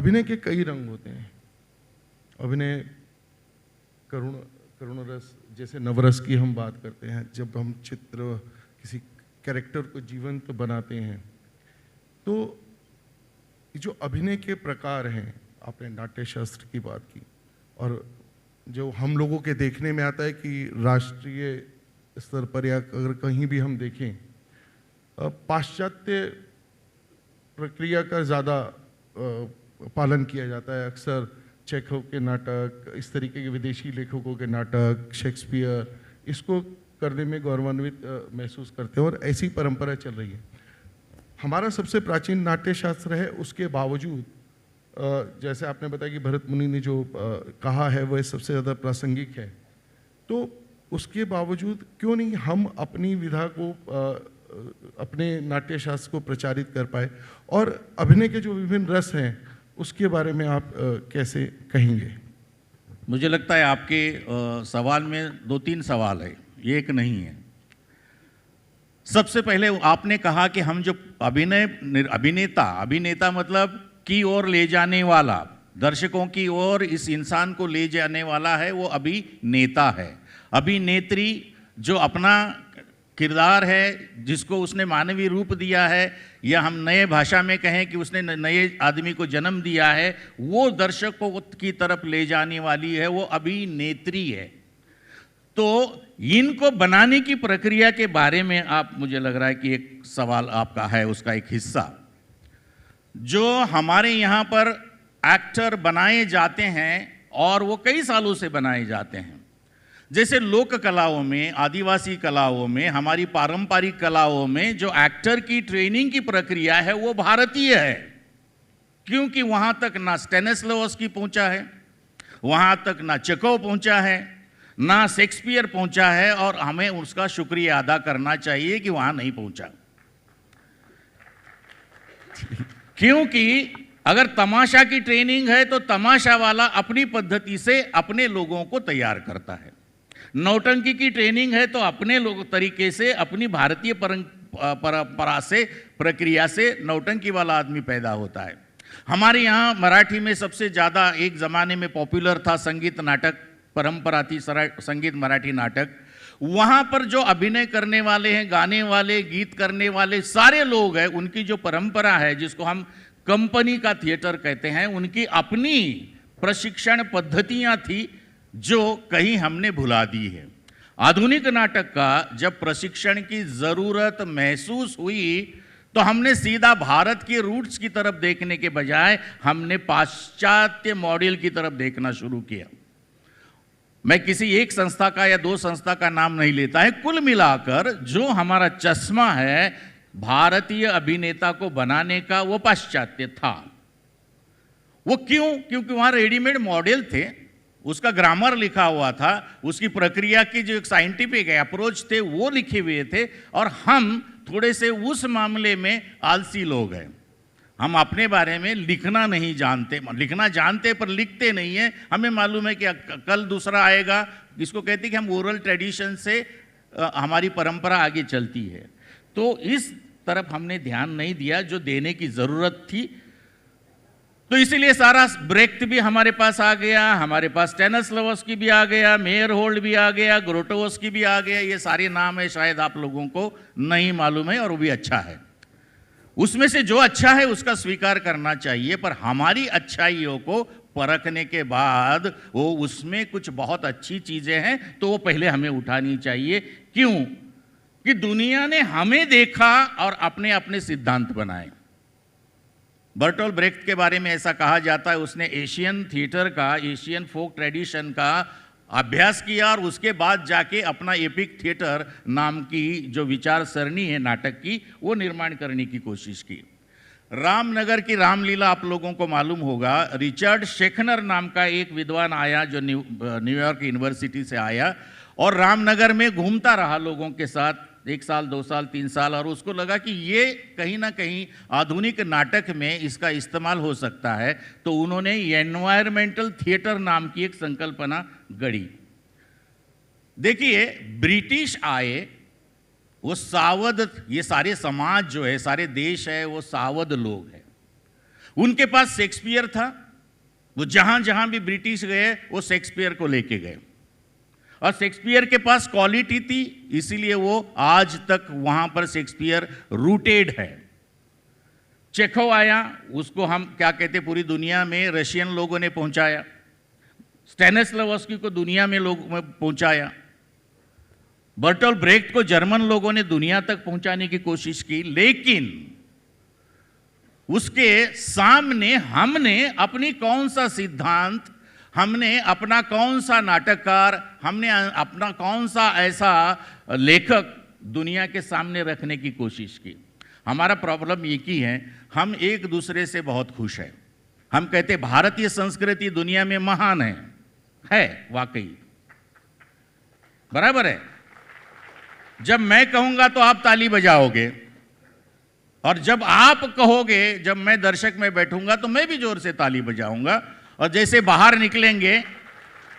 अभिनय के कई रंग होते हैं। अभिनय करुण रस, जैसे नवरस की हम बात करते हैं, जब हम चित्र किसी कैरेक्टर को जीवंत बनाते हैं। तो जो अभिनय के प्रकार हैं, आपने नाट्य शास्त्र की बात की, और जो हम लोगों के देखने में आता है कि राष्ट्रीय स्तर पर या अगर कहीं भी हम देखें, पाश्चात्य प्रक्रिया का ज़्यादा पालन किया जाता है। अक्सर चेखव के नाटक, इस तरीके के विदेशी लेखकों के नाटक, शेक्सपियर, इसको करने में गौरवान्वित महसूस करते हैं और ऐसी परंपरा चल रही है। हमारा सबसे प्राचीन नाट्य शास्त्र है, उसके बावजूद जैसे आपने बताया कि भरत मुनि ने जो कहा है वह सबसे ज़्यादा प्रासंगिक है, तो उसके बावजूद क्यों नहीं हम अपनी विधा को अपने नाट्य शास्त्र को प्रचारित कर पाए? और अभिनय के जो विभिन्न रस हैं उसके बारे में आप कैसे कहेंगे? मुझे लगता है आपके सवाल में 2-3 सवाल है, ये एक नहीं है। सबसे पहले आपने कहा कि हम जो अभिनेता मतलब की ओर ले जाने वाला, दर्शकों की ओर इस इंसान को ले जाने वाला है, वो अभिनेता है। अभिनेत्री जो अपना किरदार है, जिसको उसने मानवीय रूप दिया है, या हम नए भाषा में कहें कि उसने नए आदमी को जन्म दिया है, वो दर्शकों की तरफ ले जाने वाली है, वो अभिनेत्री है। तो इनको बनाने की प्रक्रिया के बारे में आप, मुझे लग रहा है कि एक सवाल आपका है, उसका एक हिस्सा। जो हमारे यहाँ पर एक्टर बनाए जाते हैं और वो कई सालों से बनाए जाते हैं, जैसे लोक कलाओं में, आदिवासी कलाओं में, हमारी पारंपरिक कलाओं में जो एक्टर की ट्रेनिंग की प्रक्रिया है वो भारतीय है, क्योंकि वहाँ तक ना स्टेनिस्लॉवस्की पहुँचा है, वहाँ तक ना चेखव पहुँचा है, ना शेक्सपियर पहुँचा है, और हमें उसका शुक्रिया अदा करना चाहिए कि वहाँ नहीं पहुँचा। क्योंकि अगर तमाशा की ट्रेनिंग है तो तमाशा वाला अपनी पद्धति से अपने लोगों को तैयार करता है। नौटंकी की ट्रेनिंग है तो अपने तरीके से, अपनी भारतीय परंपरा से, प्रक्रिया से नौटंकी वाला आदमी पैदा होता है। हमारे यहाँ मराठी में सबसे ज़्यादा एक ज़माने में पॉपुलर था संगीत नाटक, परंपरा थी संगीत मराठी नाटक। वहाँ पर जो अभिनय करने वाले हैं, गाने वाले, गीत करने वाले सारे लोग हैं, उनकी जो परंपरा है, जिसको हम कंपनी का थिएटर कहते हैं, उनकी अपनी प्रशिक्षण पद्धतियाँ थी जो कहीं हमने भुला दी है। आधुनिक नाटक का जब प्रशिक्षण की ज़रूरत महसूस हुई तो हमने सीधा भारत के रूट्स की तरफ देखने के बजाय हमने पाश्चात्य मॉडल की तरफ देखना शुरू किया। मैं किसी एक संस्था का या 2 संस्था का नाम नहीं लेता है, कुल मिलाकर जो हमारा चश्मा है भारतीय अभिनेता को बनाने का, वो पाश्चात्य था। वो क्यों? क्योंकि वहाँ रेडीमेड मॉडल थे, उसका ग्रामर लिखा हुआ था, उसकी प्रक्रिया की जो एक साइंटिफिक अप्रोच थे वो लिखे हुए थे, और हम थोड़े से उस मामले में आलसी लोग हैं। हम अपने बारे में लिखना नहीं जानते, लिखना जानते पर लिखते नहीं हैं। हमें मालूम है कि कल दूसरा आएगा, इसको कहते हैं कि हम ओरल ट्रेडिशन से हमारी परंपरा आगे चलती है। तो इस तरफ हमने ध्यान नहीं दिया जो देने की ज़रूरत थी। तो इसीलिए सारा ब्रेख्त भी हमारे पास आ गया, हमारे पास स्टेनिस्लॉवस्की भी आ गया, मेयरहोल्ड भी आ गया, ग्रोटोवस्की भी आ गया। ये सारे नाम है, शायद आप लोगों को नहीं मालूम है, और वो भी अच्छा है। उसमें से जो अच्छा है उसका स्वीकार करना चाहिए, पर हमारी अच्छाइयों को परखने के बाद वो उसमें कुछ बहुत अच्छी चीज़ें हैं तो वो पहले हमें उठानी चाहिए। क्यों? कि दुनिया ने हमें देखा और अपने अपने सिद्धांत बनाए। बर्टोल्ट ब्रेख्त के बारे में ऐसा कहा जाता है, उसने एशियन थिएटर का, एशियन फोक ट्रेडिशन का अभ्यास किया और उसके बाद जाके अपना एपिक थिएटर नाम की जो विचार सरणी है नाटक की, वो निर्माण करने की कोशिश की। रामनगर की रामलीला आप लोगों को मालूम होगा, रिचर्ड शेखनर नाम का एक विद्वान आया जो न्यूयॉर्क यूनिवर्सिटी से आया और रामनगर में घूमता रहा लोगों के साथ 1 साल, 2 साल, 3 साल, और उसको लगा कि ये कहीं ना कहीं आधुनिक नाटक में इसका इस्तेमाल हो सकता है। तो उन्होंने एनवायरमेंटल थिएटर नाम की एक संकल्पना गढ़ी। देखिए, ब्रिटिश आए, वो सावध, ये सारे समाज जो है, सारे देश है, वो सावध लोग हैं। उनके पास शेक्सपियर था, वो जहां जहां भी ब्रिटिश गए वो शेक्सपियर को लेके गए, और शेक्सपियर के पास क्वालिटी थी, इसीलिए वो आज तक वहां पर शेक्सपियर रूटेड है। चेखव आया, उसको हम क्या कहते, पूरी दुनिया में रशियन लोगों ने पहुंचाया। स्टैनिस्लावस्की को दुनिया में पहुंचाया। बर्टोल्ट ब्रेख्ट को जर्मन लोगों ने दुनिया तक पहुंचाने की कोशिश की, लेकिन उसके सामने हमने अपनी कौन सा सिद्धांत, हमने अपना कौन सा नाटककार, हमने अपना कौन सा ऐसा लेखक दुनिया के सामने रखने की कोशिश की। हमारा प्रॉब्लम एक ही है, हम एक दूसरे से बहुत खुश हैं। हम कहते भारतीय संस्कृति दुनिया में महान है वाकई, बराबर है। जब मैं कहूंगा तो आप ताली बजाओगे, और जब आप कहोगे, जब मैं दर्शक में बैठूंगा तो मैं भी जोर से ताली बजाऊंगा, और जैसे बाहर निकलेंगे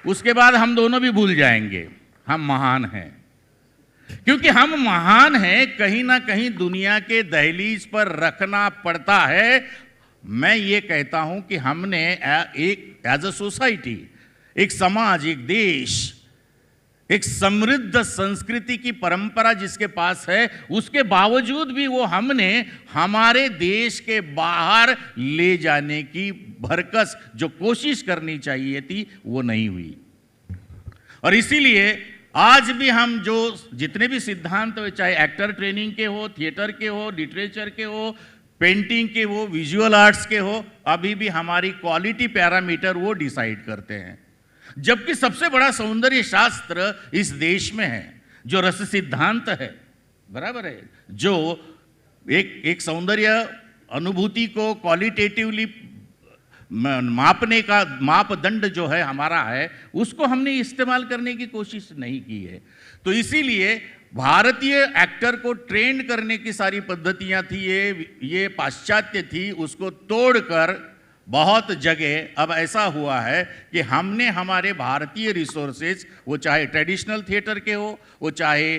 उसके बाद हम दोनों भी भूल जाएंगे हम महान हैं। क्योंकि हम महान हैं, कहीं ना कहीं दुनिया के दहलीज पर रखना पड़ता है। मैं ये कहता हूं कि हमने एक एज अ सोसाइटी, एक समाज, एक देश, एक समृद्ध संस्कृति की परंपरा जिसके पास है, उसके बावजूद भी वो हमने हमारे देश के बाहर ले जाने की भरकस जो कोशिश करनी चाहिए थी वो नहीं हुई। और इसीलिए आज भी हम जो जितने भी सिद्धांत, चाहे एक्टर ट्रेनिंग के हो, थिएटर के हो, लिटरेचर के हो, पेंटिंग के हो, विजुअल आर्ट्स के हो, अभी भी हमारी क्वालिटी पैरामीटर वो डिसाइड करते हैं। जबकि सबसे बड़ा सौंदर्य शास्त्र इस देश में है, जो रस सिद्धांत है, बराबर है, जो एक सौंदर्य अनुभूति को क्वालिटेटिवली मापने का मापदंड जो है हमारा है, उसको हमने इस्तेमाल करने की कोशिश नहीं की है। तो इसीलिए भारतीय एक्टर को ट्रेन करने की सारी पद्धतियां थी, ये पाश्चात्य थी, उसको तोड़कर बहुत जगह अब ऐसा हुआ है कि हमने हमारे भारतीय रिसोर्सेज, वो चाहे ट्रेडिशनल थिएटर के हो, वो चाहे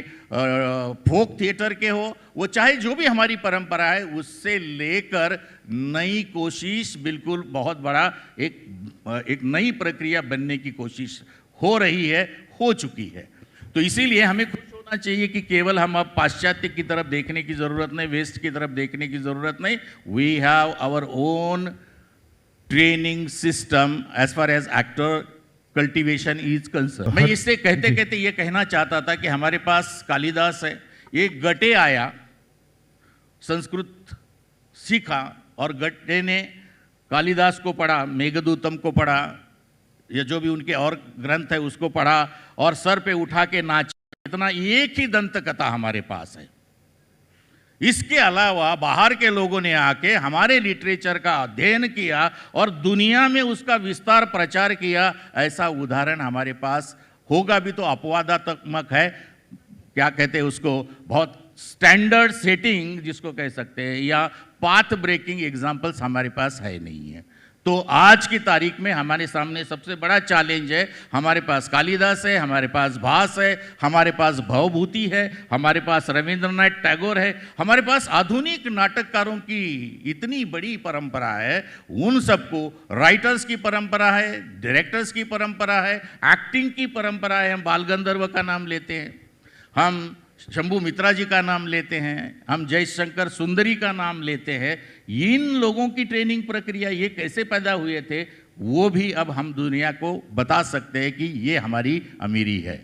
फोक थिएटर के हो, वो चाहे जो भी हमारी परंपरा है, उससे लेकर नई कोशिश, बिल्कुल बहुत बड़ा एक नई प्रक्रिया बनने की कोशिश हो रही है, हो चुकी है। तो इसीलिए हमें खुश होना चाहिए कि केवल हम अब पाश्चात्य की तरफ देखने की ज़रूरत नहीं, वेस्ट की तरफ देखने की ज़रूरत नहीं। We have our own training system as far as actor cultivation is concern. मैं इससे कहते कहते ये कहना चाहता था कि हमारे पास कालिदास है, एक गटे आया, संस्कृत सीखा, और गटे ने कालिदास को पढ़ा, मेघदूतम को पढ़ा, या जो भी उनके और ग्रंथ है उसको पढ़ा, और सर पे उठा के नाचा। इतना एक ही दंत कथा हमारे पास है। इसके अलावा बाहर के लोगों ने आके हमारे लिटरेचर का अध्ययन किया और दुनिया में उसका विस्तार प्रचार किया, ऐसा उदाहरण हमारे पास होगा भी तो अपवादात्मक है। क्या कहते हैं उसको, बहुत स्टैंडर्ड सेटिंग जिसको कह सकते हैं, या पाथ ब्रेकिंग एग्जाम्पल्स हमारे पास है नहीं है। तो आज की तारीख में हमारे सामने सबसे बड़ा चैलेंज है, हमारे पास कालिदास है, हमारे पास भास है, हमारे पास भवभूति है, हमारे पास रविंद्रनाथ टैगोर है, हमारे पास आधुनिक नाटककारों की इतनी बड़ी परंपरा है। उन सबको, राइटर्स की परंपरा है, डायरेक्टर्स की परंपरा है, एक्टिंग की परंपरा है। हम बाल गंधर्व का नाम लेते हैं, हम शंभू मित्रा जी का नाम लेते हैं, हम जयशंकर सुंदरी का नाम लेते हैं। इन लोगों की ट्रेनिंग प्रक्रिया ये कैसे पैदा हुए थे, वो भी अब हम दुनिया को बता सकते हैं कि ये हमारी अमीरी है।